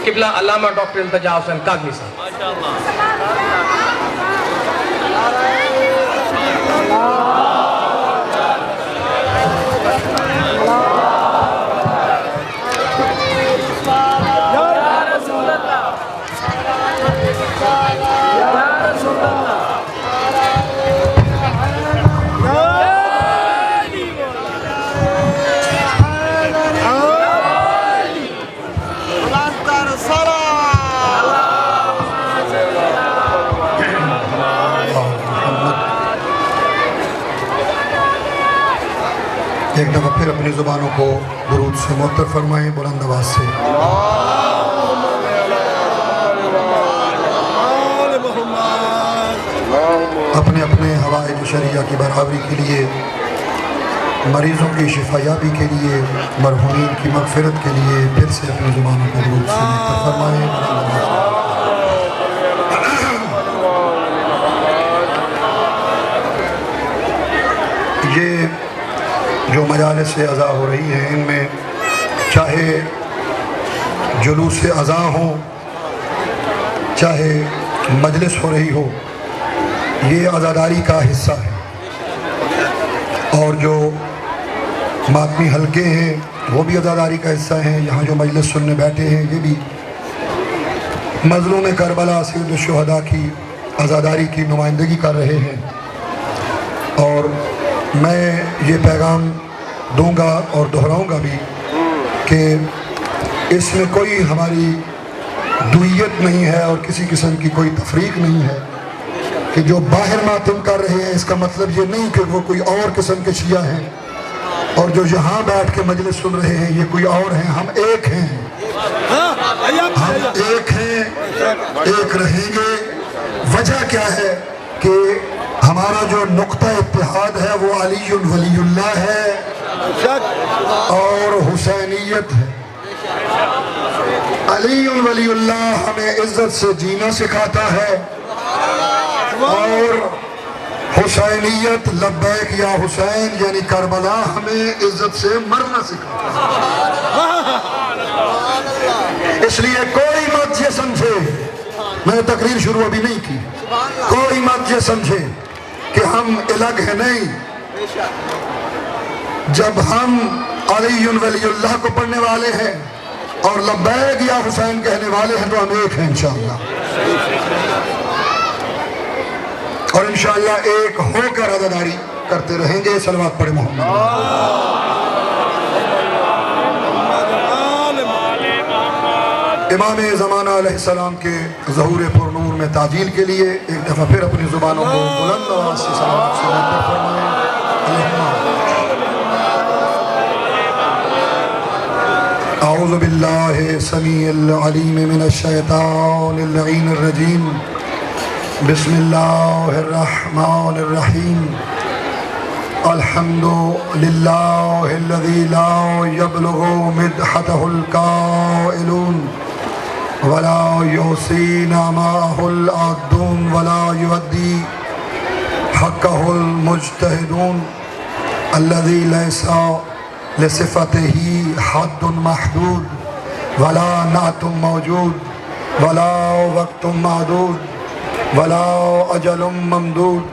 قبلہ علامہ ڈاکٹر التجا حسین کاظمی صاحب. ایک دفعہ پھر اپنی زبانوں کو درود سے معطر فرمائیں بلند آواز سے. اپنے اپنے حوائج شرعیہ کی برابری کے لیے، مریضوں کی شفا یابی کے لیے، مرحومین کی مغفرت کے لیے پھر سے اپنی زبانوں کو درود سے معطر فرمائیں بلند آواز سے. یہ جو مجالس عزا ہو رہی ہیں، ان میں چاہے جلوس عزا ہوں، چاہے مجلس ہو رہی ہو، یہ عزاداری کا حصہ ہے. اور جو ماتمی حلقے ہیں وہ بھی عزاداری کا حصہ ہیں. یہاں جو مجلس سننے بیٹھے ہیں یہ بھی مظلوم کربلا سید الشہداء کی عزاداری کی نمائندگی کر رہے ہیں. اور میں یہ پیغام دوں گا اور دہراؤں گا بھی کہ اس میں کوئی ہماری دوئیت نہیں ہے اور کسی قسم کی کوئی تفریق نہیں ہے کہ جو باہر ماتم کر رہے ہیں اس کا مطلب یہ نہیں کہ وہ کوئی اور قسم کے شیعہ ہیں، اور جو یہاں بیٹھ کے مجلس سن رہے ہیں یہ کوئی اور ہیں. ہم ایک ہیں، ہم ایک ہیں، ایک رہیں گے. وجہ کیا ہے کہ ہمارا جو نقطہ اتحاد ہے وہ علی ولی اللہ ہے اور حسینیت ہے. علی ولی اللہ ہمیں عزت سے جینا سکھاتا ہے اور حسینیت لبیک یا حسین یعنی کربلا ہمیں عزت سے مرنا سکھاتا ہے. اس لیے کوئی مت یہ سمجھے، میں نے تقریر شروع ابھی نہیں کی، کوئی مت یہ سمجھے کہ ہم الگ ہیں. نہیں، جب ہم علی ولی اللہ کو پڑھنے والے ہیں اور لبیک یا حسین کہنے والے ہیں تو ہم ایک ہیں انشاءاللہ، اور انشاءاللہ ایک ہو کر عزاداری کرتے رہیں گے. صلوات پڑھیں محمد. امام زمانہ علیہ السلام کے ظہور پر نور میں تعجیل کے لیے ایک دفعہ پھر اپنی زبانوں کو بلند آواز سے صلوات سے معطر فرمائیں. اعوذ باللہ السمیع العلیم من الشیطان اللعین الرجیم. بسم اللہ الرحمن الرحیم. الحمد للہ الذی لا یبلغ مدحتہ القائلون ولا يحصي نعمه العادون ولا يؤدي حقه المجتهدون الذي ليس لصفته حد محدود ولا نعت موجود ولا وقت معدود ولا أجل ممدود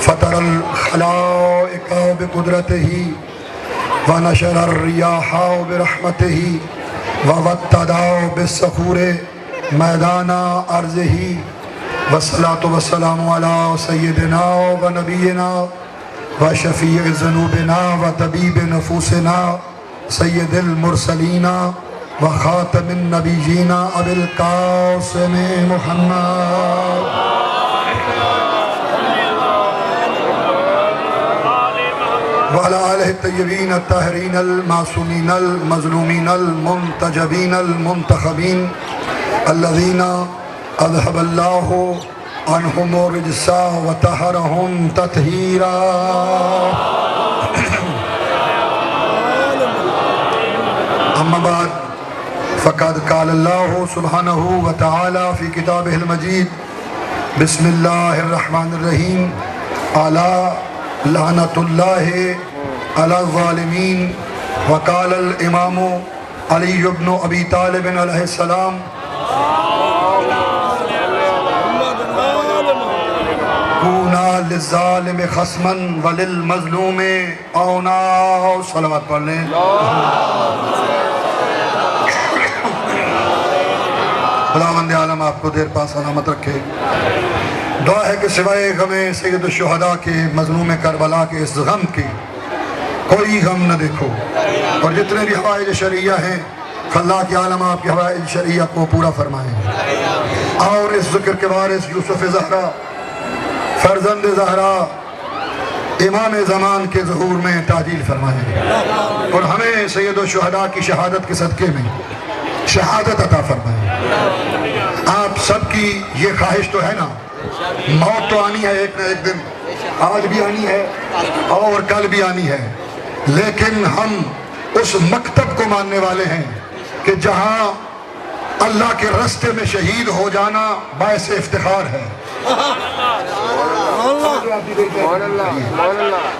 فطر الخلائق بقدرته ونشر الرياح برحمته وَوَتَّدَا بِالسَّخُورِ مَيْدَانَ عَرْضِهِ وَالصَّلَاةُ وَالسَّلَامُ عَلَىٰ سَيِّدِنَا وَنَبِيِّنَا وَشَفِيعِ ذُنُوبِنَا وَطَبِيبِ نُفُوسِنَا سَيِّدِ الْمُرْسَلِينَ وَخَاتَمِ النَّبِيِّينَ أَبِي الْقَاسِمِ مُحَمَّدٍ وعلى آله الطيبين الطاهرين المعصومين المظلومين المنتجبين المنتخبين الذين أذهب الله عنهم الرجس وطهرهم تطهيرا. أما بعد فقد قال الله سبحانه وتعالى في كتابه المجيد بسم الله الرحمن الرحيم على لعنة الله على الظالمين. وقال الإمام علی ابن ابی طالب علیہ السلام کونا للظالم خصما وللمظلوم اونا. صلوات پڑھ لیں. خداوند عالم آپ کو دیر پاس سلامت رکھے. دعا ہے کہ سوائے غم سید الشہداء کے، مظلوم کربلا کے اس غم کے کوئی غم نہ دیکھو. اور جتنے بھی حوائج شرعیہ ہیں اللہ کے عالم آپ کی حوائج شرعیہ کو پورا فرمائیں. اور اس ذکر کے وارث یوسف زہرا، فرزند زہرا، امام زمان کے ظہور میں تعجیل فرمائیں. اور ہمیں سید الشہداء کی شہادت کے صدقے میں شہادت عطا فرمائیں. آپ سب کی یہ خواہش تو ہے نا، موت تو آنی ہے ایک نہ ایک دن، آج بھی آنی ہے اور کل بھی آنی ہے. لیکن ہم اس مکتب کو ماننے والے ہیں کہ جہاں اللہ کے راستے میں شہید ہو جانا باعث افتخار ہے.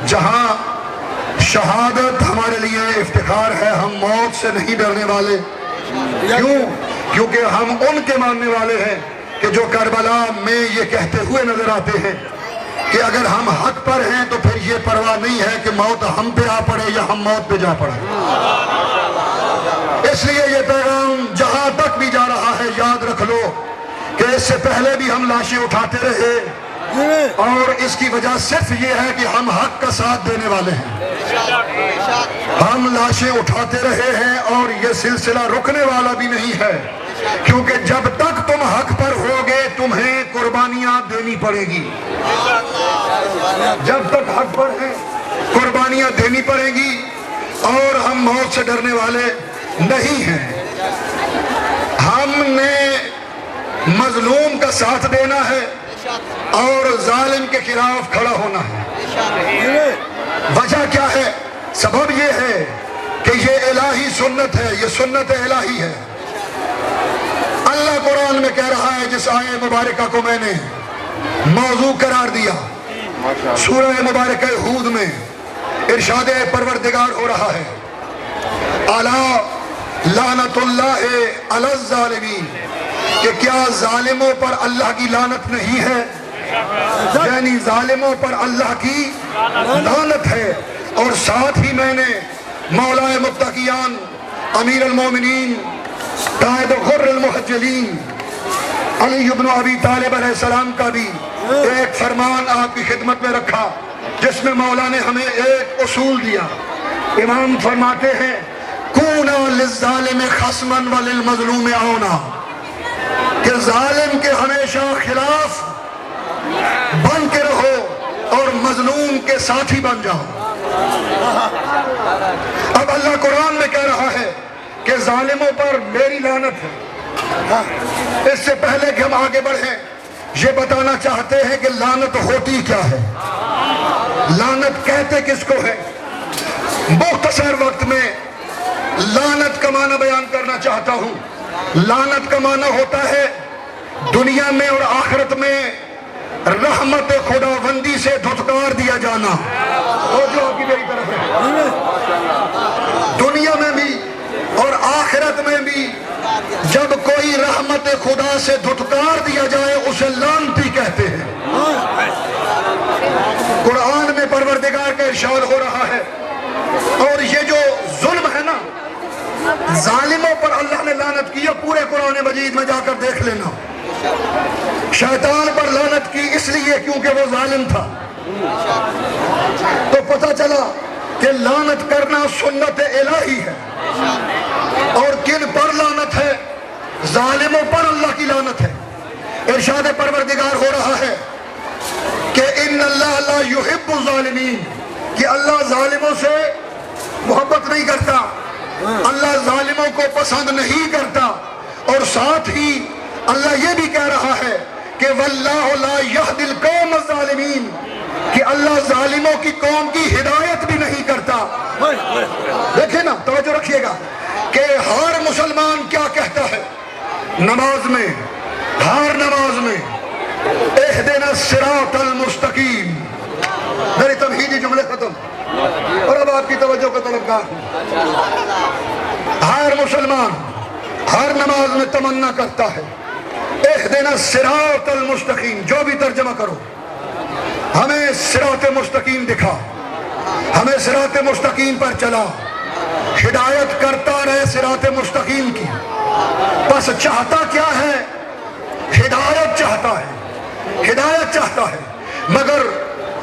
جہاں شہادت ہمارے لیے افتخار ہے. ہم موت سے نہیں ڈرنے والے. کیوں؟ کیونکہ ہم ان کے ماننے والے ہیں کہ جو کربلا میں یہ کہتے ہوئے نظر آتے ہیں کہ اگر ہم حق پر ہیں تو پھر یہ پرواہ نہیں ہے کہ موت ہم پہ آ پڑے یا ہم موت پہ جا پڑے. اس لیے یہ پیغام جہاں تک بھی جا رہا ہے یاد رکھ لو کہ اس سے پہلے بھی ہم لاشیں اٹھاتے رہے، اور اس کی وجہ صرف یہ ہے کہ ہم حق کا ساتھ دینے والے ہیں. ہم لاشیں اٹھاتے رہے ہیں اور یہ سلسلہ رکنے والا بھی نہیں ہے، کیونکہ جب تک تم حق پر ہوگے تمہیں قربانیاں دینی پڑے گی. جب تک حق پر ہیں قربانیاں دینی پڑے گی. اور ہم موت سے ڈرنے والے نہیں ہیں. ہم نے مظلوم کا ساتھ دینا ہے اور ظالم کے خلاف کھڑا ہونا ہے. وجہ کیا ہے؟ سبب یہ ہے کہ یہ الہی سنت ہے، یہ سنت الہی ہے. اللہ قرآن میں کہہ رہا ہے، جس آیہ مبارکہ کو میں نے موضوع قرار دیا، سورہ مبارکہ ہود میں ارشاد پروردگار ہو رہا ہے، الا لعنت اللہ علی الظالمین، کہ کیا ظالموں پر اللہ کی لعنت نہیں ہے؟ یعنی ظالموں پر اللہ کی لعنت ہے. اور ساتھ ہی میں نے مولا متقیان امیر المومنین قائد غر المحجلین علی ابن ابی طالب علیہ السلام کا بھی ایک فرمان آپ کی خدمت میں رکھا، جس میں مولا نے ہمیں ایک اصول دیا. امام فرماتے ہیں کونا للظالم خصما وللمظلوم اونا، کہ ظالم کے ہمیشہ خلاف بن کے رہو اور مظلوم کے ساتھی بن جاؤ. اب اللہ قرآن میں کہہ رہا ہے کہ ظالموں پر میری لعنت ہے. اس سے پہلے کہ ہم آگے بڑھیں یہ بتانا چاہتے ہیں کہ لعنت ہوتی کیا ہے، لعنت کہتے کس کو ہے. مختصر وقت میں لعنت کا معنی بیان کرنا چاہتا ہوں. لعنت کا معنی ہوتا ہے دنیا میں اور آخرت میں رحمت خداوندی سے دھتکار دیا جانا. جو آپ کی میری طرف ہے، دنیا میں بھی اور آخرت میں بھی جب کوئی رحمت خدا سے دھتکار دیا جائے اسے لعنتی کہتے ہیں. قرآن میں پروردگار کا ارشاد ہو رہا ہے. اور یہ جو ظلم ہے نا، ظالموں پر اللہ نے لعنت کی، پورے قرآن مجید میں جا کر دیکھ لینا. شیطان پر لعنت کی اس لیے کیونکہ وہ ظالم تھا. تو پتہ چلا کہ لعنت کرنا سنت الہی ہے. اور کن پر لعنت ہے؟ ظالموں پر اللہ کی لعنت ہے. ارشاد پروردگار ہو رہا ہے کہ ان اللہ لا یحب الظالمین، کہ اللہ ظالموں سے محبت نہیں کرتا، اللہ ظالموں کو پسند نہیں کرتا. اور ساتھ ہی اللہ یہ بھی کہہ رہا ہے کہ واللہ لا یہدی القوم الظالمین، کہ اللہ ظالموں کی قوم کی ہدایت بھی نہیں کرتا. دیکھیں نا، توجہ رکھیے گا کہ ہر مسلمان کیا کہتا ہے نماز میں، ہر نماز میں اہدنا الصراط المستقیم. میری تمہیدی جملے ختم، اور اب آپ کی توجہ کا طلبگار ہوں. ہر مسلمان ہر نماز میں تمنا کرتا ہے اہدنا الصراط المستقیم، جو بھی ترجمہ کرو، ہمیں صراط مستقیم دکھا، ہمیں صراط مستقیم پر چلا، ہدایت کرتا رہے صراط مستقیم کی۔ بس چاہتا کیا ہے؟ ہدایت چاہتا ہے، ہدایت چاہتا ہے، مگر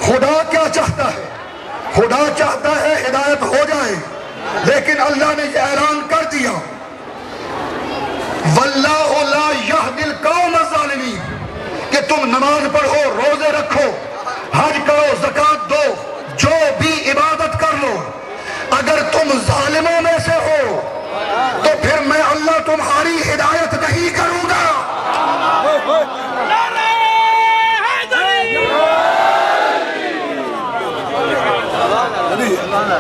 خدا کیا چاہتا ہے؟ خدا چاہتا ہے ہدایت ہو جائے، لیکن اللہ نے یہ اعلان کر دیا واللہ لا یہدی القوم الظالمین، کہ تم نماز پڑھو، روزے رکھو، حج کرو، زکوٰۃ دو، جو بھی عبادت کر لو، اگر تم ظالموں میں سے ہو تو پھر میں اللہ تمہاری ہدایت نہیں کروں گا۔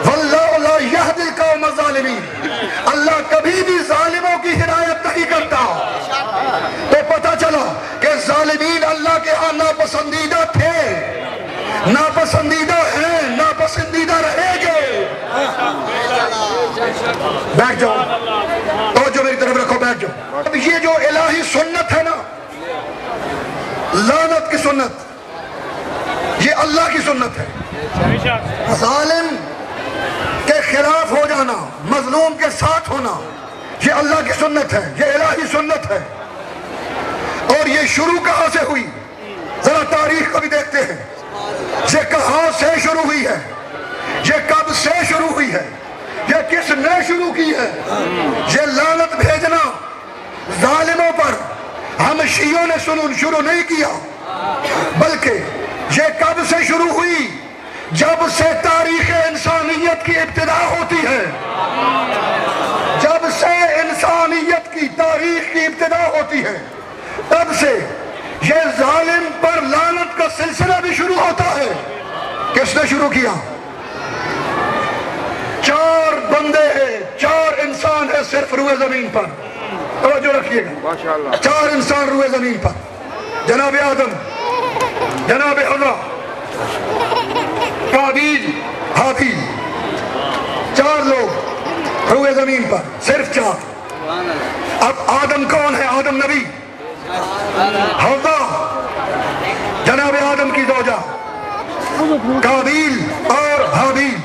واللہ لا یہدی القوم الظالمین، اللہ کبھی بھی ظالموں کی ہدایت نہیں کرتا۔ تو پتہ چلا کہ ظالمین اللہ کے ہاں ناپسندیدہ تھے، ناپسندیدہ ہیں، ناپسندیدہ رہیں گے۔ بیٹھ جاؤ، توجہ میری طرف رکھو، بیٹھ جاؤ۔ اب یہ جو الہی سنت ہے نا، لعنت کی سنت، یہ اللہ کی سنت ہے۔ ظالم کے خلاف ہو جانا، مظلوم کے ساتھ ہونا، یہ اللہ کی سنت ہے، یہ الہی سنت ہے۔ اور یہ شروع کہاں سے ہوئی؟ ذرا تاریخ کو بھی دیکھتے ہیں، یہ کہاں سے شروع ہوئی ہے، یہ کب سے شروع ہوئی ہے، یہ کس نے شروع کی ہے؟ یہ لعنت بھیجنا ظالموں پر ہم شیعوں نے شروع نہیں کیا، بلکہ یہ کب سے شروع ہوئی؟ جب سے تاریخ انسانیت کی ابتدا ہوتی ہے، جب سے انسانیت کی تاریخ کی ابتدا ہوتی ہے، تب سے یہ ظالم پر لعنت کا سلسلہ بھی شروع ہوتا ہے۔ کس نے شروع کیا؟ چار بندے ہیں، چار انسان ہیں صرف روئے زمین پر، توجہ رکھیے گا، چار انسان روئے زمین پر، جناب آدم، جناب حوا، قابیل، حابیل، چار لوگ روئے زمین پر، صرف چار۔ اب آدم کون ہے؟ آدم نبی، حوا جناب آدم کی زوجہ، قابیل اور حابیل۔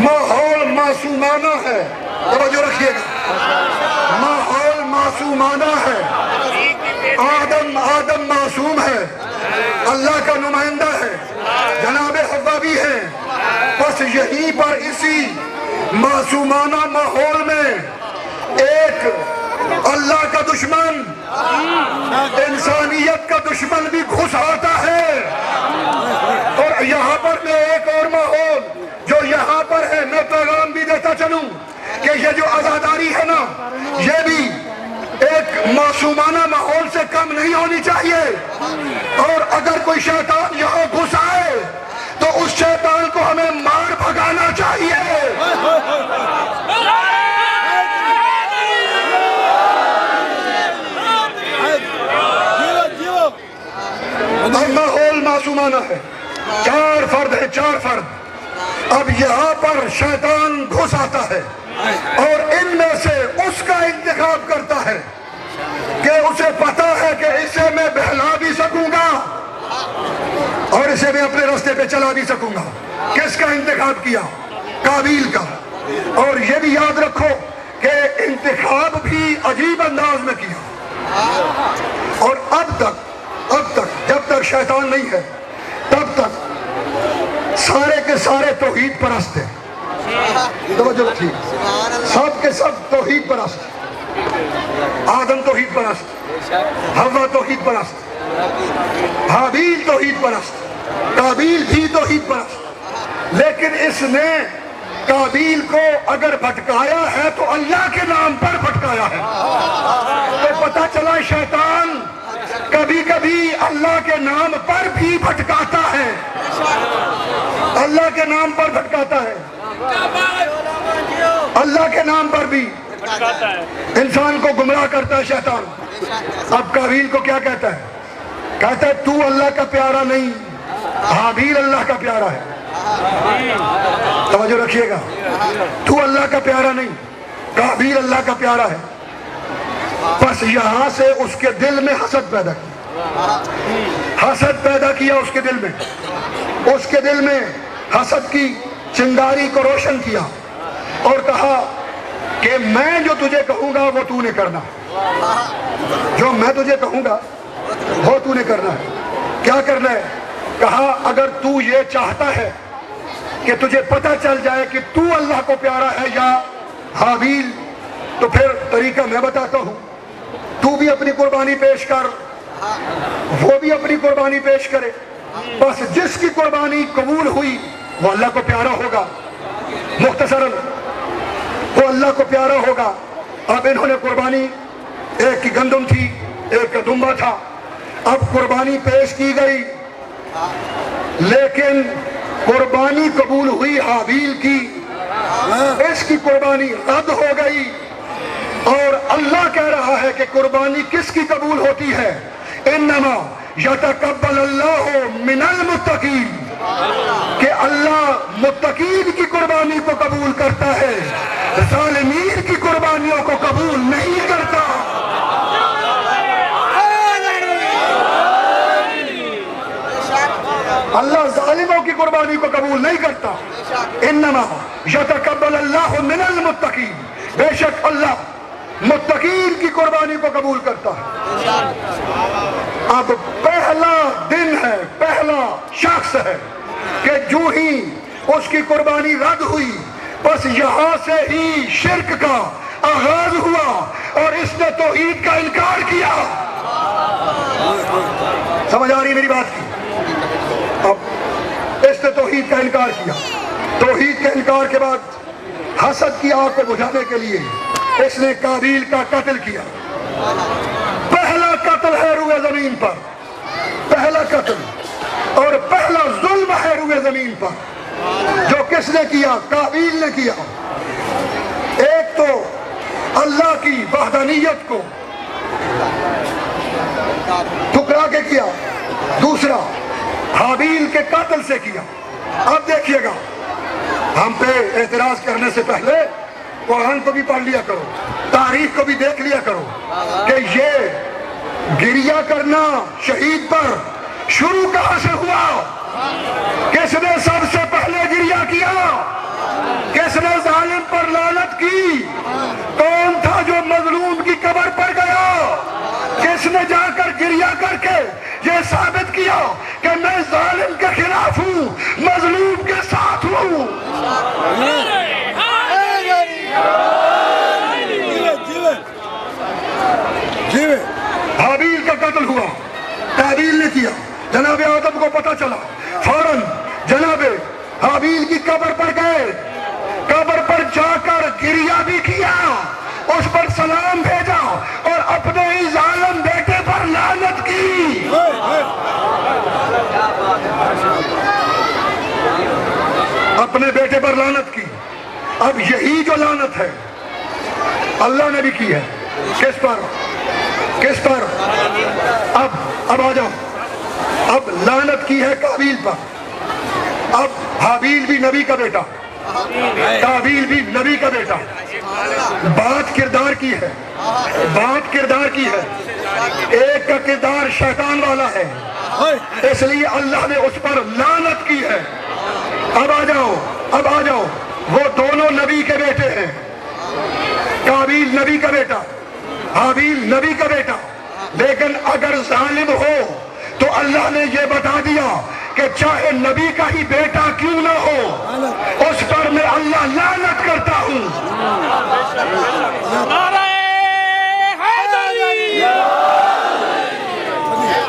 ماحول معصومانہ ہے، توجہ رکھیے گا، ماحول معصومانہ ہے۔ آدم معصوم ہے، اللہ کا نمائندہ ہے، جناب حوا بھی ہے۔ بس یہیں پر اسی معصومانہ ماحول میں ایک اللہ کا دشمن، انسانیت کا دشمن بھی گھس آتا ہے۔ اور یہاں پر میں ایک اور ماحول جو یہاں پر ہے، میں پیغام بھی دیتا چلوں کہ یہ جو عزاداری ہے نا، یہ بھی ایک معصومانہ ماحول سے کم نہیں ہونی چاہیے۔ اور اگر کوئی شیطان یہاں گھس آئے تو اس شیطان کو ہمیں مار بھگانا چاہیے۔ اور ماحول معصومانہ ہے، چار فرد ہے، چار فرد۔ اب یہاں پر شیطان گھس آتا ہے اور ان میں سے اس کا انتخاب کرتا ہے کہ اسے پتا ہے کہ اسے میں بہلا بھی سکوں گا اور اسے میں اپنے راستے پہ چلا بھی سکوں گا۔ کس کا انتخاب کیا؟ قابیل کا۔ اور یہ بھی یاد رکھو کہ انتخاب بھی عجیب انداز میں کیا۔ اور اب تک جب تک شیطان نہیں ہے تب تک سارے کے سارے توحید پرست ہیں، توجہ رکھیے، سب کے سب توحید پرست۔ آدم توحید پرست، حوا توحید پرست، حابیل توحید پرست، قابیل بھی توحید پرست۔ لیکن اس نے قابیل کو اگر بھٹکایا ہے تو اللہ کے نام پر بھٹکایا ہے۔ تو پتہ چلا شیطان کبھی کبھی اللہ کے نام پر بھی بھٹکاتا ہے، اللہ کے نام پر بھٹکاتا ہے، اللہ کے نام پر بھی انسان کو گمراہ کرتا ہے شیطان۔ اب قابیل کو کیا کہتا ہے؟ کہتا ہے تو اللہ کا پیارا نہیں، حابیل اللہ کا پیارا ہے۔ توجہ رکھیے گا، تو اللہ کا پیارا نہیں، قابیل اللہ کا پیارا ہے. بس یہاں سے اس کے دل میں حسد پیدا کیا، حسد پیدا کیا اس کے دل میں، اس کے دل میں حسد کی چنگاری کو روشن کیا اور کہا کہ میں جو تجھے کہوں گا وہ تو نے کرنا، جو میں تجھے کہوں گا وہ تو نے کرنا ہے. کیا کرنا ہے؟ کہا اگر تو یہ چاہتا ہے کہ تجھے پتہ چل جائے کہ تو اللہ کو پیارا ہے یا حابیل، تو پھر طریقہ میں بتاتا ہوں. تو بھی اپنی قربانی پیش کر، وہ بھی اپنی قربانی پیش کرے، بس جس کی قربانی قبول ہوئی وہ اللہ کو پیارا ہوگا. مختصراً وہ اللہ کو پیارا ہوگا. اب انہوں نے قربانی، ایک کی گندم تھی ایک کا دمبا تھا، اب قربانی پیش کی گئی لیکن قربانی قبول ہوئی حابیل کی، اس کی قربانی رد ہو گئی. اور اللہ کہہ رہا ہے کہ قربانی کس کی قبول ہوتی ہے؟ انما یتقبل اللہ من المتقین، کہ اللہ متقین کی قربانی کو قبول کرتا ہے، ظالمین کی قربانیوں کو قبول نہیں کرتا. اللہ ظالموں کی قربانی کو قبول نہیں کرتا. انما یتقبل اللہ من المتقین، بے شک اللہ متقین کی قربانی کو قبول کرتا ہے. اب پہلا دن ہے، پہلا شخص ہے کہ جو ہی اس کی قربانی رد ہوئی بس یہاں سے ہی شرک کا آغاز ہوا اور اس نے توحید کا انکار کیا. سمجھ آ رہی میری بات کی؟ اب اس نے توحید کا انکار کیا. توحید کے انکار کے بعد حسد کی آگ کو بجھانے کے لیے اس نے قابیل کا قتل کیا. پہلا قتل ہے روئے زمین پر، پہلا قتل اور پہلا ظلم ہے روئے زمین پر جو کس نے کیا؟ قابیل نے کیا. ایک تو اللہ کی وحدانیت کو ٹھکرا کے کیا، دوسرا حابیل کے قتل سے کیا. اب دیکھیے گا، ہم پہ اعتراض کرنے سے پہلے قرآن کو بھی پڑھ لیا کرو، تاریخ کو بھی دیکھ لیا کرو کہ یہ گریہ کرنا شہید پر شروع کہاں سے ہوا، کس نے سب سے پہلے گریہ کیا، کس نے ظالم پر لعنت کی، کون تھا جو مظلوم کی قبر پر گیا، کس نے جا کر گریہ کر کے یہ ثابت کیا کہ میں ظالم کے خلاف ہوں، مظلوم کے ساتھ ہوں. حابیل کا قتل ہوا، قابیل نے کیا. جناب آدم کو پتہ چلا، فوراً جناب حابیل کی قبر پر گئے، قبر پر جا کر گریہ بھی کیا، اس پر سلام بھیجا اور اپنے ہی ظالم بیٹے پر لعنت کی. اپنے بیٹے پر لعنت کی. اب یہی جو لعنت ہے اللہ نے بھی کی ہے. کس پر؟ کس پر؟ اب آ جاؤ. اب لعنت کی ہے قابیل پر. اب حابیل بھی نبی کا بیٹا، قابیل بھی نبی کا بیٹا. بات کردار کی ہے، بات کردار کی ہے. ایک کا کردار شیطان والا ہے، اس لیے اللہ نے اس پر لعنت کی ہے. اب آ جاؤ، اب آ جاؤ. وہ دونوں نبی کے بیٹے ہیں. قابیل نبی کا بیٹا، حابیل نبی کا بیٹا. لیکن اگر ظالم ہو تو اللہ نے یہ بتا دیا کہ چاہے نبی کا ہی بیٹا کیوں نہ ہو، اس پر میں اللہ لعنت کرتا ہوں.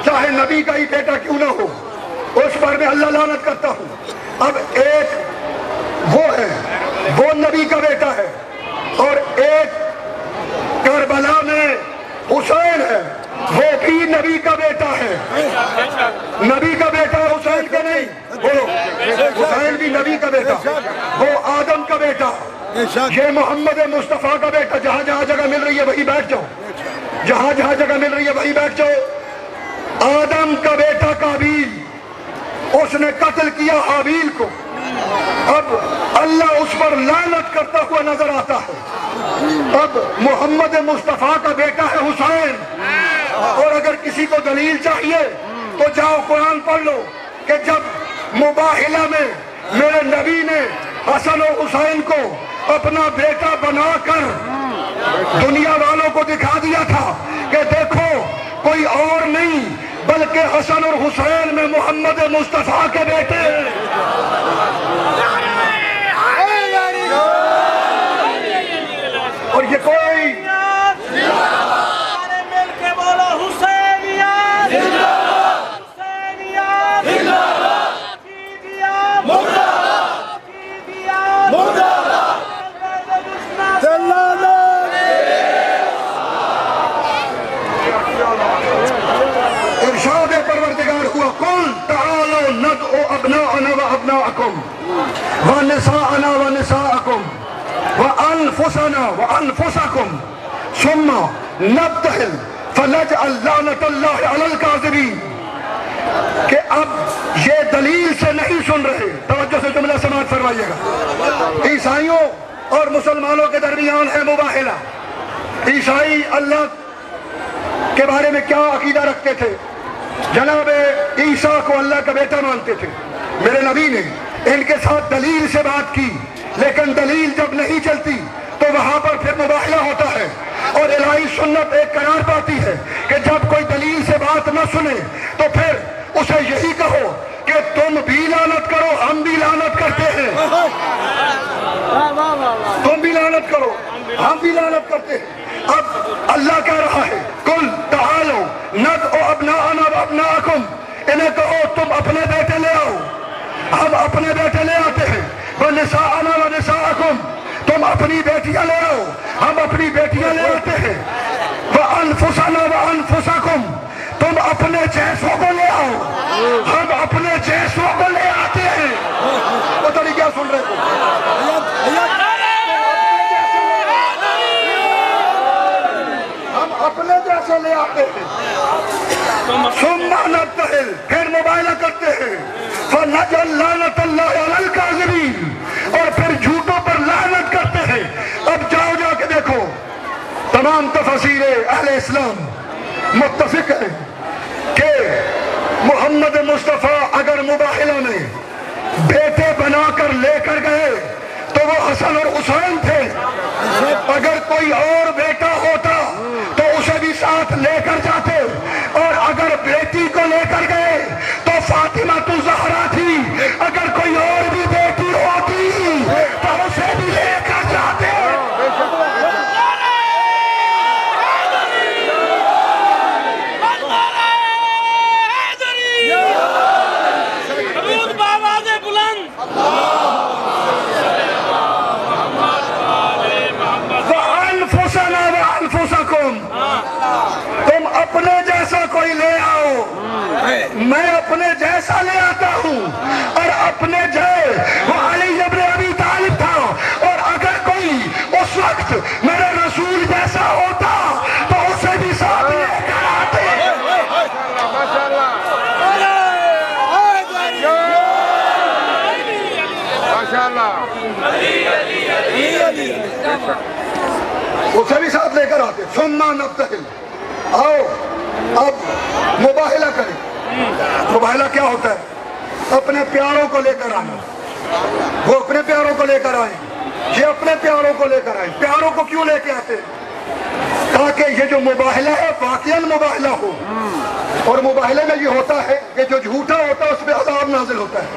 چاہے نبی کا ہی بیٹا کیوں نہ ہو، اس پر میں اللہ لعنت کرتا ہوں. اب ایک وہ ہے، وہ نبی کا بیٹا ہے، اور ایک کربلا میں حسین ہے، وہ بھی نبی کا بیٹا ہے. نبی کا بیٹا حسین کا نہیں، وہ حسین بھی نبی کا بیٹا، وہ آدم کا بیٹا، یہ محمد مصطفیٰ کا بیٹا. جہاں جہاں جگہ مل رہی ہے وہی بیٹھ جاؤ، جہاں جہاں جگہ مل رہی ہے وہی بیٹھ جاؤ. آدم کا بیٹا قابیل، اس نے قتل کیا حابیل کو. اب اللہ اس پر لعنت کرتا ہوا نظر آتا ہے. اب محمد مصطفیٰ کا بیٹا ہے حسین, اور اگر کسی کو دلیل چاہیے تو جاؤ قرآن پڑھ لو کہ جب مباہلہ میں میرے نبی نے حسن و حسین کو اپنا بیٹا بنا کر دنیا والوں کو دکھا دیا تھا کہ دیکھو کوئی اور نہیں بلکہ حسن اور حسین میں محمد مصطفیٰ کے بیٹے ہیں. اور یہ کوئی مل کے بولو حسینیت ارشاد پروردگار ہوا قل تعالوا ندعو ابناءنا وابناءکم ونساءنا ونساءکم وانفسنا وانفسکم ثم نبتہل فنجعل لعنت اللہ علی الکاذبین. کہ اب یہ دلیل سے نہیں سن رہے, توجہ سے جملہ سماعت فرمائیے گا. عیسائیوں اور مسلمانوں کے درمیان ہے مباہلہ. عیسائی اللہ کے بارے میں کیا عقیدہ رکھتے تھے؟ جناب عیسیٰ کو اللہ کا بیٹا مانتے تھے. میرے نبی نے ان کے ساتھ دلیل سے بات کی, لیکن دلیل جب نہیں چلتی تو وہاں پر پھر مباہلہ ہوتا ہے. اور الہی سنت ایک قرار پاتی ہے کہ جب کوئی دلیل سے بات نہ سنے تو پھر اسے یہی کہو کہ تم بھی لعنت کرو, ہم بھی لعنت کرتے ہیں. تم بھی لعنت کرو, ہم بھی لعنت کرتے ہیں. اب اللہ کہہ رہا ہے قل تعالوا ندعو ابناءنا وابناءکم, انہیں کہو تم اپنے بیٹے لے آؤ, ہم اپنے بیٹے لے آتے ہیں. ونساءنا ونساءکم, تم اپنی بیٹیاں لے آؤ, ہم اپنی بیٹیاں لے آتے ہیں. وانفسنا وانفسکم, تم اپنے جیسوں کو لے آؤ, ہم اپنے جیسوں کو لے آتے ہیں. پتہ نہیں کیا سن رہے ہو, ہم اپنے جیسے لے آتے ہیں. ثم نبتہل, پھر مباہلہ کرتے ہیں. فنجعل لعنت اللہ علی الکاذبین, اور پھر جھوٹوں پر لعنت کرتے ہیں. اب جاؤ جا کے دیکھو, تمام تفاسیر اہل اسلام متفق ہیں کہ محمد مصطفیٰ اگر مباہلہ میں بیٹے بنا کر لے کر گئے تو وہ حسن اور حسین تھے. اگر کوئی اور بیٹا ہوتا تو اسے بھی ساتھ لے کر جاتے, اور اگر بیٹی کو لے کر گئے تو فاطمہ الزہرا تھی. اگر کوئی اور بھی بیٹی ہوتی تو اسے بھی لے کر جاتے. تم اپنے جیسا کوئی لے آؤ, میں اپنے جیسا لے آتا ہوں. اور اپنے وہ علی ابن ابی طالب تھا, اور اگر کوئی اس وقت میرے رسول جیسا ہوتا تو اسے بھی ساتھ لے کر آتے. اسے بھی ساتھ لے کر آتے. ثم نبتہل, آؤ اب مباہلہ کریں. مباہلہ کیا ہوتا ہے؟ اپنے پیاروں کو لے کر آنا. وہ اپنے پیاروں کو لے کر آئیں, یہ اپنے پیاروں کو لے کر آئیں. پیاروں کو کیوں لے کے آتے ہیں؟ تاکہ یہ جو مباہلہ ہے واقعاً مباہلہ ہو. اور مباہلے میں یہ ہوتا ہے کہ جو جھوٹا ہوتا ہے اس پہ عذاب نازل ہوتا ہے.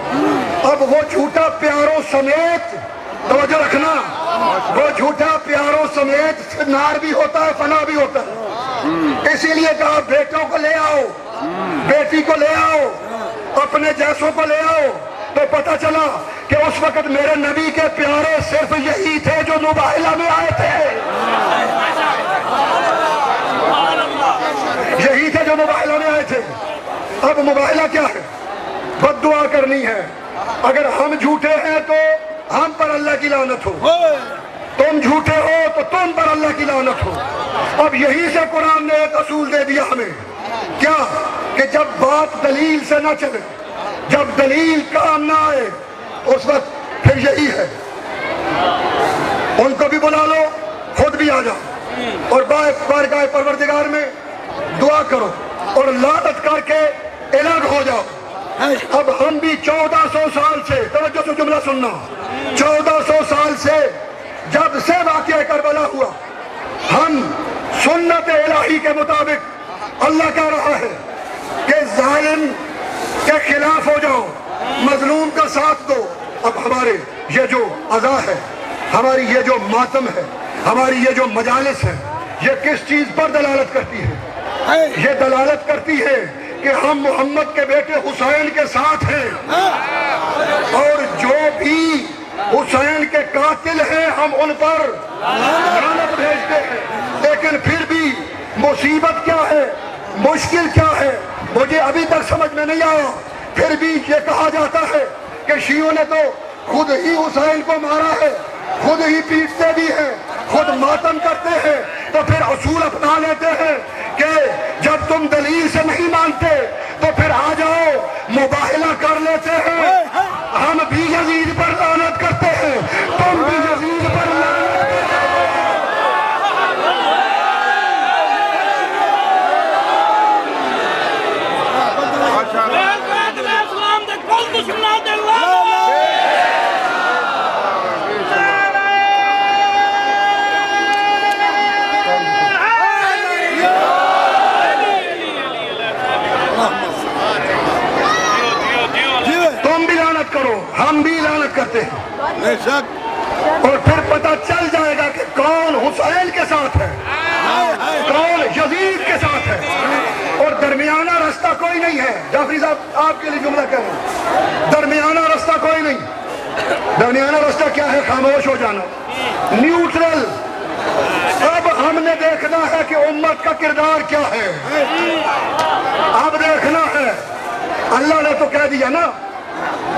اب وہ جھوٹا پیاروں سمیت, توجہ رکھنا, وہ جھوٹا پیاروں سمیت نار بھی ہوتا ہے, فنا بھی ہوتا ہے. اسی لیے کہا بیٹوں کو لے آؤ, بیٹی کو لے آؤ, اپنے جیسوں کو لے آؤ. تو پتہ چلا کہ اس وقت میرے نبی کے پیارے صرف یہی تھے جو مباہلہ میں آئے تھے. یہی تھے جو مباہلہ میں آئے تھے. اب مباہلہ کیا ہے؟ بد دعا کرنی ہے. اگر ہم جھوٹے ہیں تو ہم پر اللہ کی لعنت ہو, تم جھوٹے ہو تو تم پر اللہ کی لعنت ہو. اب یہی سے قرآن نے ایک اصول دے دیا ہمیں, کیا کہ جب بات دلیل سے نہ چلے, جب دلیل کام نہ آئے, اس وقت پھر یہی ہے، ان کو بھی بلا لو، خود بھی آ جاؤ اور بارگاہ پروردگار میں دعا کرو اور لعنت کر کے الگ ہو جاؤ۔ اب ہم بھی 1400 سال سے، توجہ سے جملہ سننا، 1400 سال سے جب سے واقعہ کربلا ہوا، ہم سنت الہی کے مطابق اللہ کہہ رہا ہے کہ ظالم کے خلاف ہو جاؤ، مظلوم کا ساتھ دو۔ اب ہمارے یہ جو عزا ہے، ہماری یہ جو ماتم ہے، ہماری یہ جو مجالس ہے، یہ کس چیز پر دلالت کرتی ہے؟ یہ دلالت کرتی ہے کہ ہم محمد کے بیٹے حسین کے ساتھ ہیں، اور جو بھی حسین کے قاتل ہیں ہم ان پر لعنت بھیجتے ہیں۔ لیکن پھر بھی مصیبت کیا ہے، مشکل کیا ہے، مجھے ابھی تک سمجھ میں نہیں آیا۔ پھر بھی یہ کہا جاتا ہے کہ شیعوں نے تو خود ہی حسین کو مارا ہے، خود ہی پیٹتے بھی ہیں، خود ماتم کرتے ہیں، تو پھر اصول اپنا لیتے ہیں کہ جب تم دلیل سے نہیں مانتے تو پھر آ جاؤ مباہلہ کر لیتے ہیں۔ ہم بھی یزید پر لعنت کرتے ہیں، تم بھی یزید پر لعنت کرتے ہیں۔ اسلام دے کل دشمناں دے لعنت۔ تم بھی لعنت کرو، ہم بھی لعنت کرتے ہیں، اور پھر پتہ چل جائے گا کہ کون حسین کے ساتھ ہے، کون یزید کے ساتھ ہے، اور درمیانہ رستہ کوئی نہیں ہے۔ جعفری صاحب آپ کے لیے جملہ کہہ رہا ہوں، درمیانہ رستہ کوئی نہیں۔ درمیانہ رستہ کیا ہے؟ خاموش ہو جانا، نیوٹرل۔ اب ہم نے دیکھنا ہے کہ امت کا کردار کیا ہے، اب دیکھنا ہے۔ اللہ نے تو کہہ دیا نا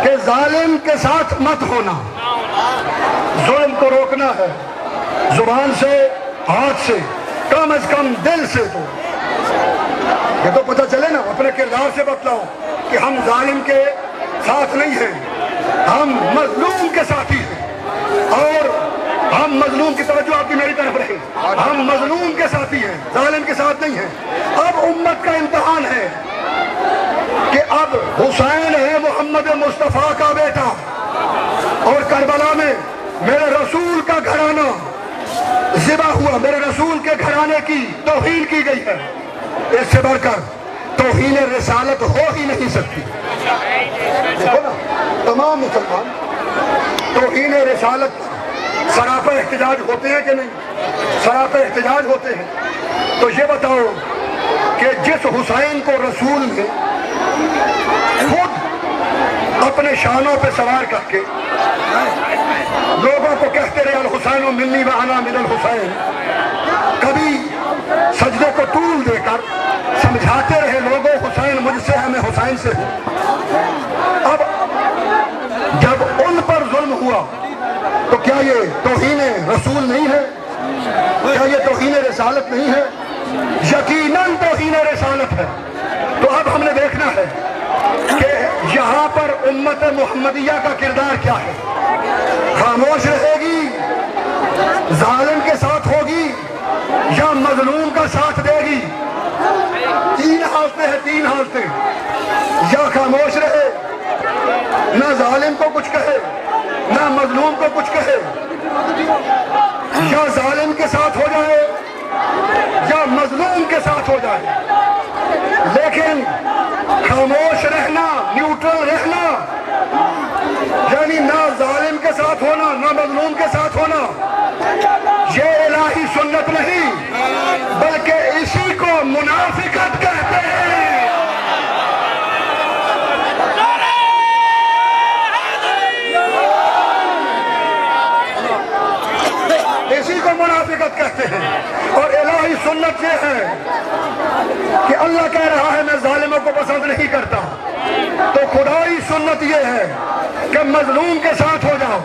کہ ظالم کے ساتھ مت ہونا، ظلم کو روکنا ہے، زبان سے، ہاتھ سے، کم از کم دل سے۔ تو یہ تو پتہ چلے نا، اپنے کردار سے بتلاؤ کہ ہم ظالم کے ساتھ نہیں ہیں، ہم مظلوم کے ساتھی ہیں، اور ہم مظلوم کی توجہ آپ کی میری طرف رہے، ہم مظلوم کے ساتھی ہیں، ظالم کے ساتھ نہیں ہیں۔ اب امت کا امتحان ہے کہ اب حسین ہے محمد مصطفیٰ کا بیٹا، اور کربلا میں میرے رسول کا گھرانہ ذبح ہوا، میرے رسول کے گھرانے کی توہین کی گئی ہے۔ اس سے بڑھ کر توہین رسالت ہو ہی نہیں سکتی۔ دیکھو نا، تمام مسلمان توہین رسالت سراپا احتجاج ہوتے ہیں کہ نہیں؟ سراپا احتجاج ہوتے ہیں۔ تو یہ بتاؤ کہ جس حسین کو رسول نے خود اپنے شانوں پہ سوار کر کے لوگوں کو کہتے رہے الحسین منی و انا من الحسین، کبھی سجدے کو طول دے کر سمجھاتے رہے لوگوں حسین مجھ سے ہے، میں حسین سے ہوں۔ اب جب ان پر ظلم ہوا تو کیا یہ توہین رسول نہیں ہے؟ کیا یہ توہین رسالت نہیں ہے؟ یقیناً توہین رسالت ہے۔ تو اب ہم نے دیکھنا ہے کہ یہاں پر امت محمدیہ کا کردار کیا ہے، خاموش رہے گی، ظالم کے ساتھ ہوگی، یا مظلوم کا ساتھ دے گی؟ تین حالتیں ہیں، تین حالتیں، یا خاموش رہے، نہ ظالم کو کچھ کہے نہ مظلوم کو کچھ کہے، یا ظالم کے ساتھ ہو جائے یا مظلوم کے ساتھ ہو جائے، لیکن خاموش رہنا، نیوٹرل رہنا، یعنی نہ ظالم کے ساتھ ہونا نہ مظلوم کے ساتھ ہونا، یہ الہی سنت نہیں بلکہ اسی کو منافقت کہتے ہیں۔ اسی کو منافقت کہتے ہیں، اور الہی سنت یہ ہے کہ اللہ کہہ رہا ہے میں ظالموں کو پسند نہیں کرتا، تو خدائی سنت یہ ہے کہ مظلوم کے ساتھ ہو جاؤ،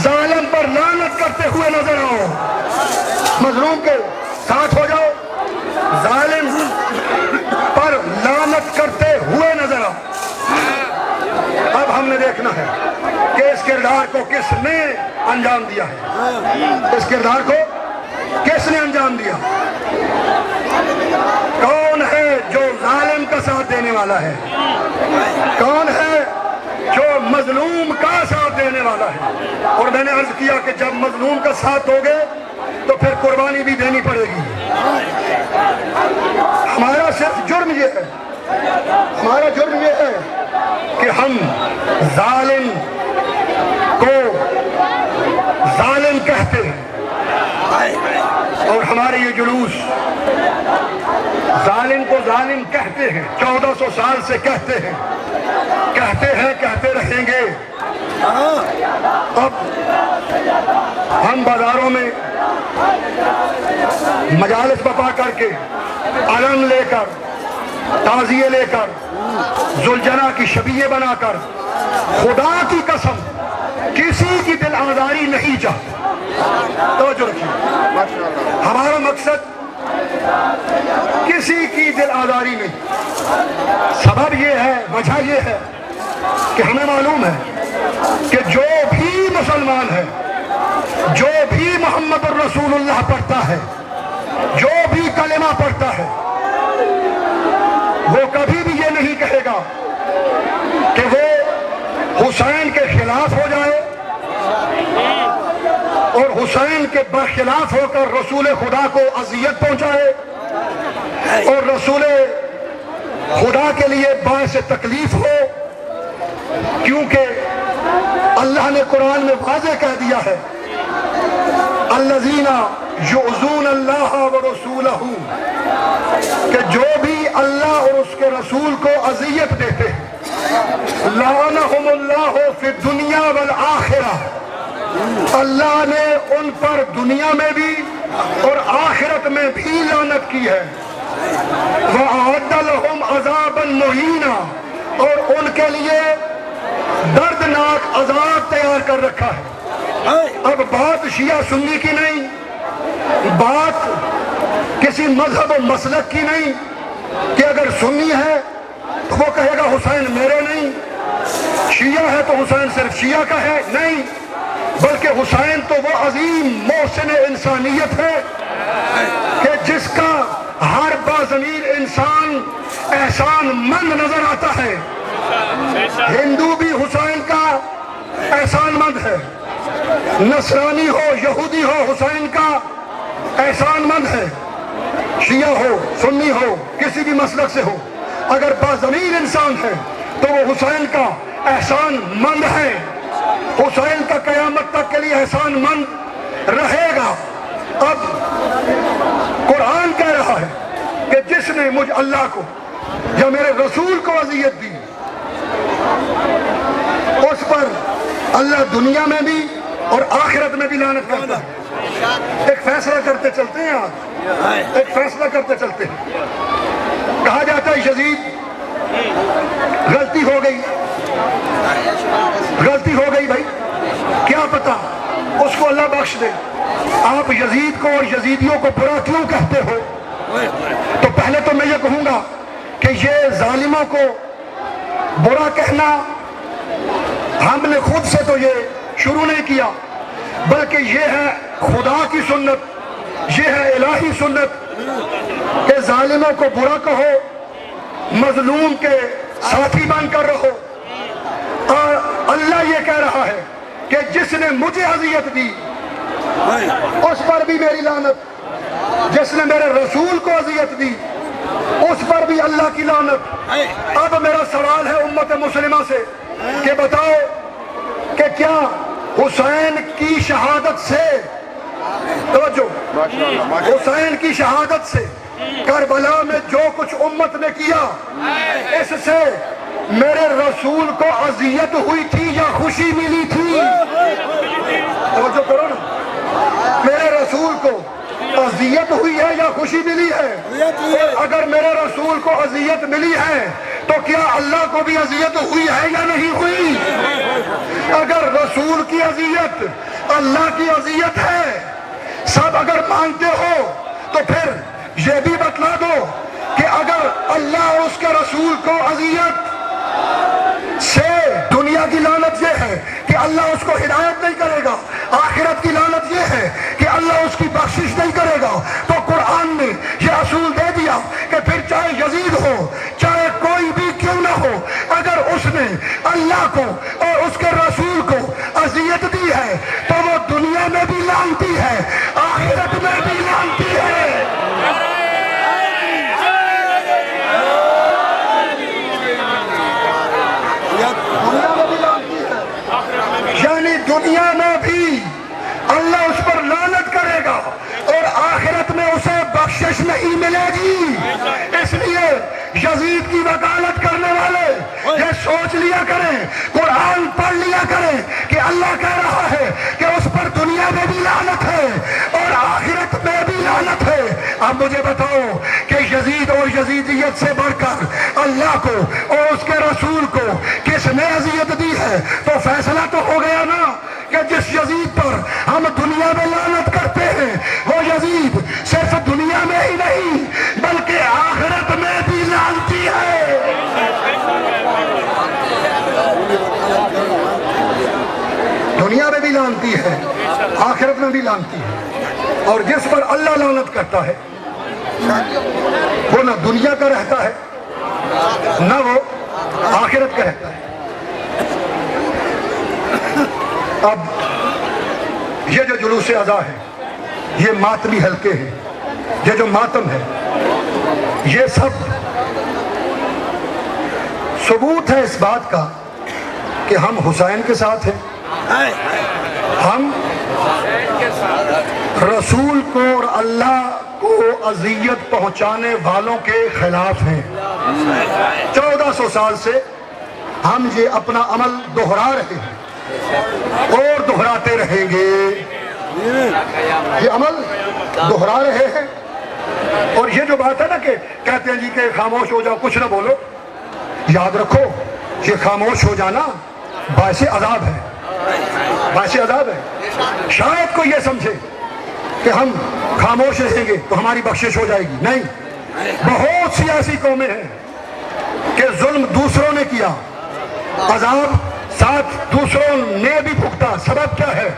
ظالم پر لعنت کرتے ہوئے نظر آؤ، مظلوم کے ساتھ ہو جاؤ، ظالم پر لعنت کرتے ہوئے نظر آؤ۔ اب ہم نے دیکھنا ہے کہ اس کردار کردار کو کس نے انجام دیا ہے؟ اس کردار کو کس نے انجام دیا؟ کون ہے جو ظالم کا ساتھ دینے والا ہے؟ کون ہے جو مظلوم کا ساتھ دینے والا ہے؟ اور میں نے عرض کیا کہ جب مظلوم کا ساتھ دو گے تو پھر قربانی بھی دینی پڑے گی۔ ہمارا صرف جرم یہ ہے، ہمارا جرم یہ ہے کہ ہم ظالم کو ظالم کہتے ہیں، اور ہمارے یہ جلوس ظالم کو ظالم کہتے ہیں، 1400 سال سے کہتے ہیں، کہتے رہیں گے۔ اب ہم بازاروں میں مجالس بپا کر کے علم لے کر، تعزیے لے کر، ذوالجنا کی شبیہ بنا کر خدا کی قسم کسی کی دل آزاری نہیں چاہتے۔ توجہ رکھیے، ہمارا مقصد کسی کی دل آزاری نہیں۔ سبب یہ ہے، وجہ یہ ہے کہ ہمیں معلوم ہے کہ جو بھی مسلمان ہے، جو بھی محمد الرسول اللہ پڑھتا ہے، جو بھی کلمہ پڑھتا ہے، وہ کبھی بھی یہ نہیں کہے گا کہ وہ حسین کے خلاف ہو جائے اور حسین کے برخلاف ہو کر رسول خدا کو اذیت پہنچائے اور رسول خدا کے لیے باعث تکلیف ہو، کیونکہ اللہ نے قرآن میں واضح کہہ دیا ہے الذین یؤذون اللہ ورسولہ، کہ جو بھی اللہ اور اس کے رسول کو اذیت دیتے ہیں، لعنہم اللہ فی الدنیا والآخرہ، اللہ نے ان پر دنیا میں بھی اور آخرت میں بھی لعنت کی ہے، وَأَعَدَّ لَهُمْ عَذَابًا مُهِينًا، اور ان کے لیے دردناک عذاب تیار کر رکھا ہے۔ اب بات شیعہ سنی کی نہیں، بات کسی مذہب و مسلک کی نہیں کہ اگر سنی ہے تو وہ کہے گا حسین میرے نہیں، شیعہ ہے تو حسین صرف شیعہ کا ہے، نہیں، بلکہ حسین تو وہ عظیم محسن انسانیت ہے کہ جس کا ہر باضمیر انسان احسان مند نظر آتا ہے۔ ہندو بھی حسین کا احسان مند ہے، نصرانی ہو یہودی ہو حسین کا احسان مند ہے، شیعہ ہو سنی ہو کسی بھی مسلک سے ہو، اگر باضمیر انسان ہے تو وہ حسین کا احسان مند ہے، حسین کا قیامت تک کے لیے احسان مند رہے گا۔ اب قرآن کہہ رہا ہے کہ جس نے مجھ اللہ کو یا میرے رسول کو اذیت دی، اس پر اللہ دنیا میں بھی اور آخرت میں بھی لعنت کرتا ہے۔ ایک فیصلہ کرتے چلتے ہیں، آج ایک فیصلہ کرتے چلتے ہیں۔ کہا جاتا ہے یزید غلطی ہو گئی، غلطی ہو گئی بھائی، کیا پتا اس کو اللہ بخش دے۔ آپ یزید کو اور یزیدیوں کو برا کیوں کہتے ہو؟ تو پہلے تو میں یہ کہوں گا کہ یہ ظالموں کو برا کہنا ہم نے خود سے تو یہ شروع نہیں کیا، بلکہ یہ ہے خدا کی سنت، یہ ہے الہی سنت کہ ظالموں کو برا کہو، مظلوم کے ساتھی بن کر رہو۔ اور اللہ یہ کہہ رہا ہے کہ جس نے مجھے اذیت دی اس پر بھی میری لعنت، جس نے میرے رسول کو اذیت دی اس پر بھی اللہ کی لعنت۔ اب میرا سوال ہے امت مسلمہ سے کہ بتاؤ کہ کیا حسین کی شہادت سے، توجہ، حسین کی شہادت سے کربلا میں جو کچھ امت نے کیا، اس سے میرے رسول کو اذیت ہوئی تھی یا خوشی ملی تھی؟ توجہ کرو نا، میرے رسول کو اذیت ہوئی ہے یا خوشی ملی ہے؟ اگر میرے رسول کو اذیت ملی ہے تو کیا اللہ کو بھی اذیت ہوئی ہے یا نہیں ہوئی؟ اگر رسول کی اذیت اللہ کی اذیت ہے، سب اگر مانتے ہو تو پھر یہ بھی بتلا دو کہ اگر اللہ اور اس کے رسول کو اذیت سے دنیا کی لعنت یہ ہے کہ کہ اللہ اس کو ہدایت نہیں کرے گا، آخرت کی لعنت یہ ہے کہ اللہ اس کی بخشش نہیں کرے گا، تو قرآن نے یہ اصول دے دیا کہ پھر چاہے یزید ہو، چاہے کوئی بھی کیوں نہ ہو، اگر اس نے اللہ کو اور اس کے رسول کو اذیت دی ہے تو وہ دنیا میں بھی لعنتی ہے، آخرت میں بھی لعنتی ہے۔ یعنی دنیا میں بھی اللہ اس پر لعنت کرے گا اور آخرت میں اسے بخشش نہیں ملے گی۔ اس لیے یزید کی وکالت کرنے والے یہ سوچ لیا کریں، قرآن پڑھ لیا کریں کہ اللہ کہہ رہا ہے کہ اس پر دنیا میں بھی لعنت ہے اور آخرت میں بھی لعنت ہے۔ اب مجھے بتاؤ کہ یزید اور یزیدیت سے بڑھ کر اللہ کو اور اس کے رسول کو کس نے اذیت دی ہے؟ تو فیصلہ تو ہو گیا نا کہ جس یزید پر ہم دنیا میں لعنت کرتے ہیں وہ یزید صرف دنیا میں ہی نہیں بلکہ آخرت میں بھی لعنتی ہے۔ دنیا میں بھی لعنتی ہے، آخرت میں بھی لعنتی ہے، اور جس پر اللہ لعنت کرتا ہے وہ نہ دنیا کا رہتا ہے نہ وہ آخرت کا رہتا ہے۔ اب یہ جو جلوس اذا ہے، یہ ماتمی حلقے ہیں، یہ جو ماتم ہے، یہ سب ثبوت ہے اس بات کا کہ ہم حسین کے ساتھ ہیں، ہم رسول کو اور اللہ کو اذیت پہنچانے والوں کے خلاف ہیں۔ 1400 سال سے ہم یہ اپنا عمل دہرا رہے ہیں اور دہراتے رہیں گے، یہ عمل دہرا رہے ہیں۔ اور یہ جو بات ہے نا کہ کہتے ہیں جی کہ خاموش ہو جاؤ، کچھ نہ بولو، یاد رکھو یہ خاموش ہو جانا باعث عذاب ہے، باعث عذاب ہے۔ شاید کوئی یہ سمجھے کہ ہم خاموش رہیں گے تو ہماری بخشش ہو جائے گی، نہیں۔ بہت سی ایسی قومیں ہیں کہ ظلم دوسروں نے کیا، عذاب ساتھ دوسروں نے بھی بھگتا، سبب کیا ہے؟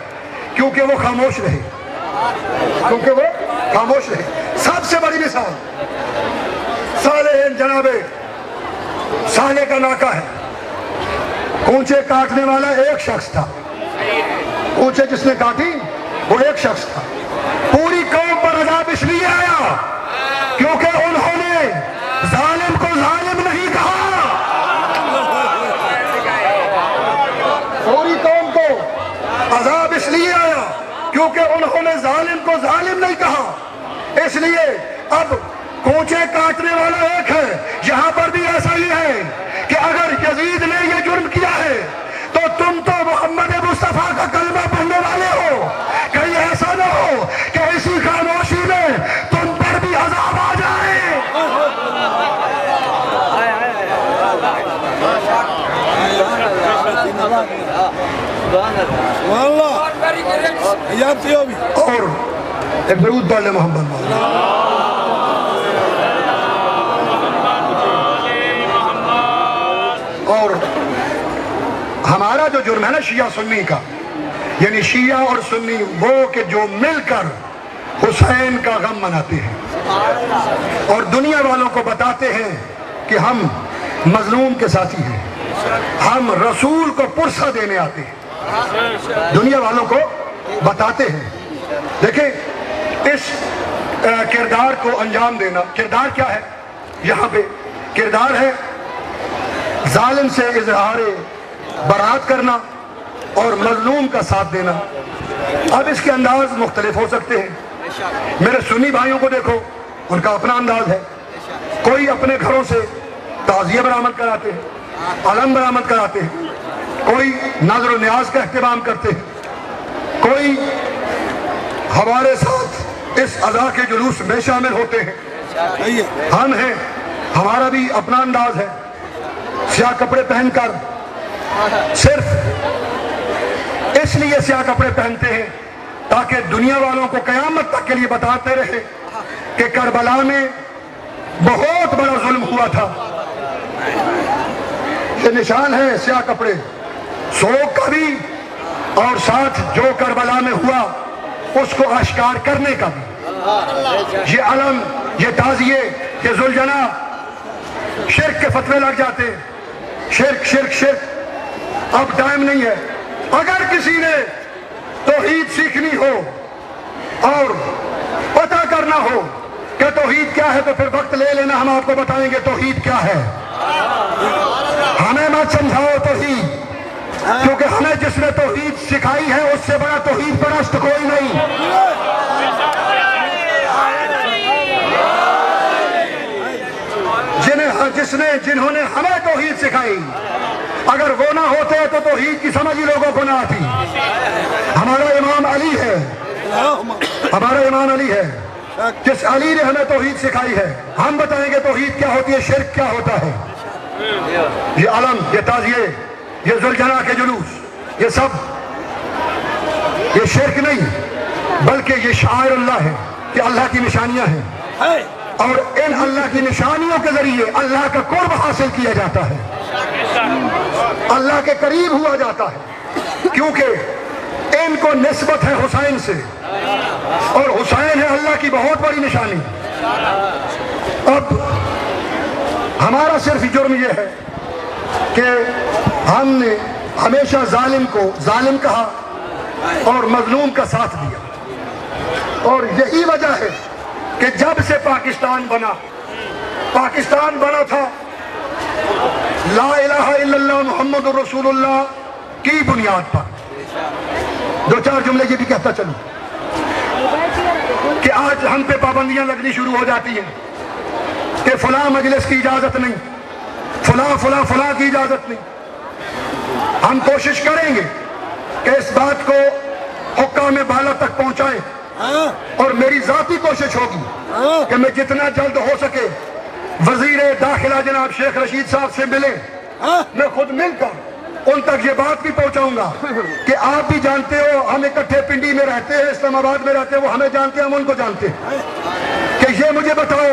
کیونکہ وہ خاموش رہے، کیونکہ وہ خاموش رہے۔ سب سے بڑی مثال صالح جناب صالح کا ناکہ ہے، اونچے کاٹنے والا ایک شخص تھا، اونچے جس نے کاٹی وہ ایک شخص تھا۔ پوری قوم پر عذاب اس لیے آیا کیونکہ انہوں نے ظالم کو ظالم نہیں کہا، پوری قوم کو عذاب اس لیے آیا کیونکہ انہوں نے ظالم کو ظالم نہیں کہا۔ اس لیے اب کوچے کاٹنے والا ایک ہے، یہاں پر بھی ایسا ہی ہے کہ اگر یزید نے یہ جرم کیا ہے تو تم تو محمد مصطفیٰ کا کلمہ پڑھنے والے ہو، کہیں ایسا نہ ہو کہ اسی خاموشی میں تم پر بھی عذاب آ جائے۔ اور ایک درود پڑھ لیں محمد مولا۔ اور ہمارا جو جرم ہے نا شیعہ سنی کا، یعنی شیعہ اور سنی وہ کہ جو مل کر حسین کا غم مناتے ہیں اور دنیا والوں کو بتاتے ہیں کہ ہم مظلوم کے ساتھی ہیں، ہم رسول کو پرسہ دینے آتے ہیں، دنیا والوں کو بتاتے ہیں۔ دیکھیں اس کردار کو انجام دینا، کردار کیا ہے؟ یہاں پہ کردار ہے ظالم سے اظہار برات کرنا اور مظلوم کا ساتھ دینا۔ اب اس کے انداز مختلف ہو سکتے ہیں، میرے سنی بھائیوں کو دیکھو، ان کا اپنا انداز ہے، کوئی اپنے گھروں سے تعزیہ برآمد کراتے ہیں، علم برآمد کراتے ہیں، کوئی نظر و نیاز کا اہتمام کرتے ہیں، کوئی ہمارے ساتھ اس اذا کے جلوس میں شامل ہوتے ہیں۔ ہم ہیں، ہمارا بھی اپنا انداز ہے، سیاہ کپڑے پہن کر صرف اس لیے سیاہ کپڑے پہنتے ہیں تاکہ دنیا والوں کو قیامت تک کے لیے بتاتے رہے کہ کربلا میں بہت بڑا ظلم ہوا تھا۔ یہ نشان ہے سیاہ کپڑے، سوگ کا بھی اور ساتھ جو کربلا میں ہوا اس کو اشکار کرنے کا بھی. یہ علم، یہ تعزیے، یہ ذوالجناح، شرک کے فتوے لگ جاتے ہیں. شرک شرک شرک. اب ٹائم نہیں ہے. اگر کسی نے توحید سیکھنی ہو اور پتہ کرنا ہو کہ توحید کیا ہے تو پھر وقت لے لینا، ہم آپ کو بتائیں گے توحید کیا ہے. ہمیں مت سمجھاؤ توحید، کیونکہ ہمیں جس نے توحید سکھائی ہے اس سے بڑا توحید پرست کوئی نہیں. جنہوں نے ہمیں توحید سکھائی، اگر وہ نہ ہوتے تو توحید کی سمجھ ہی لوگوں کو نہ آتی. ہمارا امام علی ہے، ہمارا امام علی ہے، جس علی نے ہمیں توحید سکھائی ہے. ہم بتائیں گے توحید کیا ہوتی ہے، شرک کیا ہوتا ہے. یہ علم، یہ تعزیے، یہ ذوالجناح کے جلوس، یہ سب یہ شرک نہیں بلکہ یہ شعائر اللہ ہے، یہ اللہ کی نشانیاں ہیں، اور ان اللہ کی نشانیوں کے ذریعے اللہ کا قرب حاصل کیا جاتا ہے، اللہ کے قریب ہوا جاتا ہے. کیونکہ ان کو نسبت ہے حسین سے، اور حسین ہے اللہ کی بہت بڑی نشانی. اب ہمارا صرف جرم یہ ہے کہ ہم نے ہمیشہ ظالم کو ظالم کہا اور مظلوم کا ساتھ دیا. اور یہی وجہ ہے کہ جب سے پاکستان بنا تھا لا الہ الا اللہ محمد رسول اللہ کی بنیاد پر. دو چار جملے یہ بھی کہتا چلوں کہ آج ہم پہ پابندیاں لگنی شروع ہو جاتی ہیں کہ فلاں مجلس کی اجازت نہیں، فلاں فلاں فلاں کی اجازت نہیں. ہم کوشش کریں گے کہ اس بات کو حکام بالا تک پہنچائیں، اور میری ذاتی کوشش ہوگی کہ میں جتنا جلد ہو سکے وزیر داخلہ جناب شیخ رشید صاحب سے ملے، میں خود مل کر ان تک یہ بات بھی پہنچاؤں گا کہ آپ بھی جانتے ہو ہم اکٹھے پنڈی میں رہتے ہیں، اسلام آباد میں رہتے ہیں، وہ ہمیں جانتے ہیں، ہم ان کو جانتے ہیں، کہ یہ مجھے بتاؤ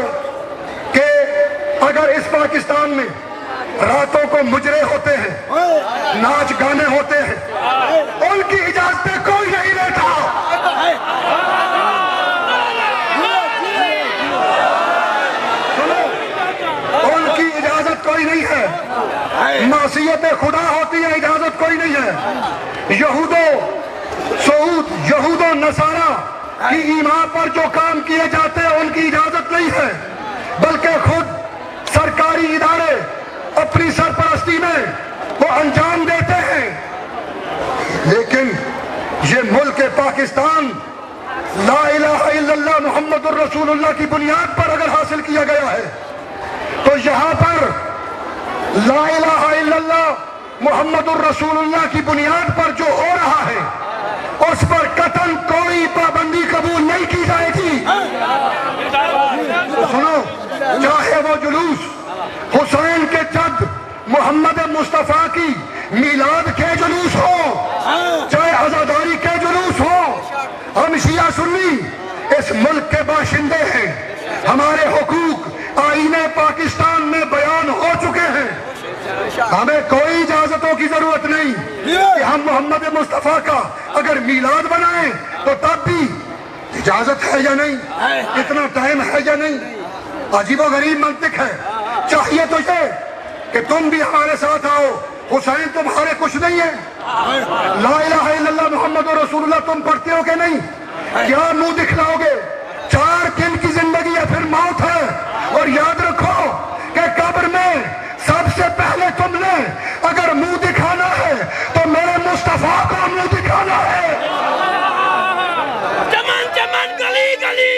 کہ اگر اس پاکستان میں راتوں کو مجرے ہوتے ہیں، ناچ گانے ہوتے ہیں، ان کی اجازتیں کوئی نہیں لیتا. ان کی اجازت کوئی نہیں ہے. معصیت خدا ہوتی ہے، اجازت کوئی نہیں ہے. یہود و نصارہ کی ایمان پر جو کام کیے جاتے ہیں ان کی اجازت نہیں ہے، بلکہ خود سرکاری ادارے اپنی سرپرستی میں وہ انجام دیتے ہیں. لیکن یہ ملک پاکستان لا الہ الا اللہ محمد الرسول اللہ کی بنیاد پر اگر حاصل کیا گیا ہے تو یہاں پر لا الہ الا اللہ محمد الرسول اللہ کی بنیاد پر جو ہو رہا ہے اس پر قطعاً کوئی پابندی قبول نہیں کی جائے گی. سنو، چاہے وہ جلوس حسین کے جد محمد مصطفیٰ کی میلاد کے جلوس ہو، چاہے عزاداری کے جلوس ہو، ہم شیعہ سنی اس ملک کے باشندے ہیں. ہمارے حقوق آئین پاکستان میں بیان ہو چکے ہیں. ہمیں کوئی اجازتوں کی ضرورت نہیں کہ ہم محمد مصطفیٰ کا اگر میلاد بنائیں تو تب بھی اجازت ہے یا نہیں، اتنا ٹائم ہے یا نہیں. عجیب و غریب منطق ہے. چاہیے تو یہ کہ تم بھی ہمارے ساتھ آؤ. حسین تمہارے کچھ نہیں ہے. لا الہ الا اللہ محمد رسول اللہ تم پڑھتے ہو کہ نہیں؟ کیا منہ دکھلاؤ گے؟ 4 دن کی زندگی ہے، پھر موت ہے. اور یاد رکھو کہ قبر میں سب سے پہلے تم نے اگر منہ دکھانا ہے تو میرے مصطفیٰ کو منہ دکھانا ہے. چمن چمن گلی گلی،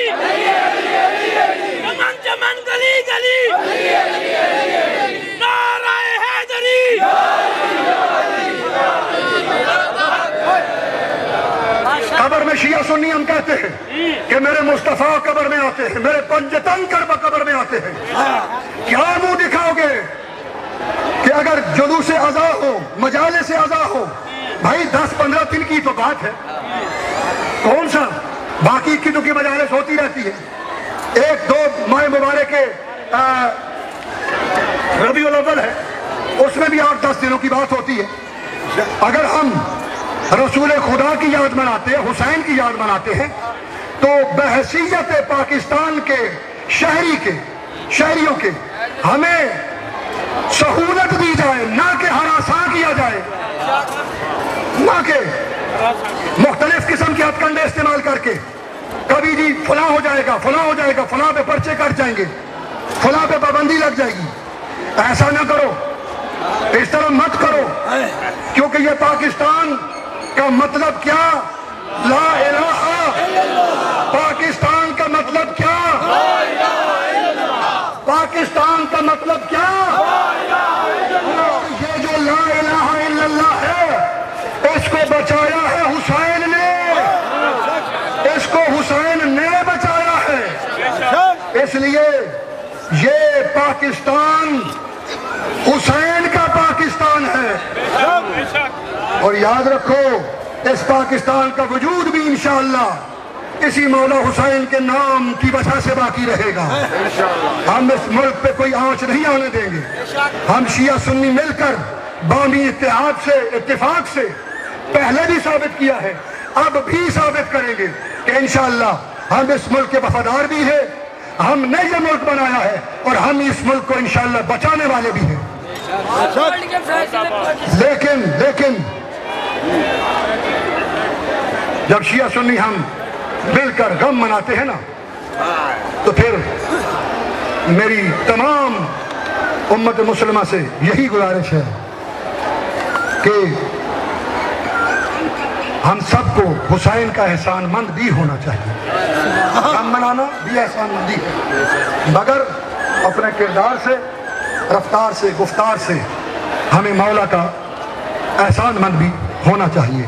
چمن چمن گلی گلی، نعرہ حیدری. قبر میں شیعہ سنی ہم کہتے ہیں کہ میرے مصطفیٰ قبر میں آتے ہیں، میرے پنجتن کرب قبر میں آتے ہیں. کیا منہ دکھاؤ گے کہ اگر جلوس عزا ہو، مجالس عزا ہو، بھائی 10-15 دن کی تو بات ہے، کون سا باقی عقیدوں کی مجالس ہوتی رہتی ہے. 1-2 ماہ مبارک کے ربیع الاول ہے، اس میں بھی 8-10 دنوں کی بات ہوتی ہے. اگر ہم رسول خدا کی یاد مناتے ہیں، حسین کی یاد مناتے ہیں، تو بحیثیت پاکستان کے شہریوں کے ہمیں سہولت دی جائے، نہ کہ ہراساں کیا جائے، نہ کہ مختلف قسم کے ہتھ کنڈے استعمال کر کے کبھی جی فلاں ہو جائے گا، فلاں ہو جائے گا، فلاں پہ پرچے کٹ جائیں گے، فلاں پہ پابندی لگ جائے گی. ایسا نہ کرو، اس طرح مت کرو، کیونکہ یہ پاکستان کا مطلب کیا؟ لا الہ. پاکستان کا مطلب کیا؟ پاکستان کا مطلب کیا؟ یہ جو لا الہ الا اللہ ہے، اس کو بچایا ہے حسین نے، اس کو حسین نے بچایا ہے. اس لیے یہ پاکستان حسین کا پاکستان ہے. اور یاد رکھو، اس پاکستان کا وجود بھی انشاءاللہ اسی مولا حسین کے نام کی وجہ سے باقی رہے گا. ہم اس ملک پہ کوئی آنچ نہیں آنے دیں گے. ہم شیعہ سنی مل کر بامی اتحاد سے، اتفاق سے پہلے بھی ثابت کیا ہے، اب بھی ثابت کریں گے کہ انشاءاللہ ہم اس ملک کے وفادار بھی ہیں. ہم نے یہ ملک بنایا ہے اور ہم اس ملک کو انشاءاللہ بچانے والے بھی ہیں. لیکن جب شیعہ سنی ہم مل کر غم مناتے ہیں نا، تو پھر میری تمام امت مسلمہ سے یہی گزارش ہے کہ ہم سب کو حسین کا احسان مند بھی ہونا چاہیے. غم منانا بھی احسان مندی ہے، مگر اپنے کردار سے، رفتار سے، گفتار سے ہمیں مولا کا احسان مند بھی ہونا چاہیے.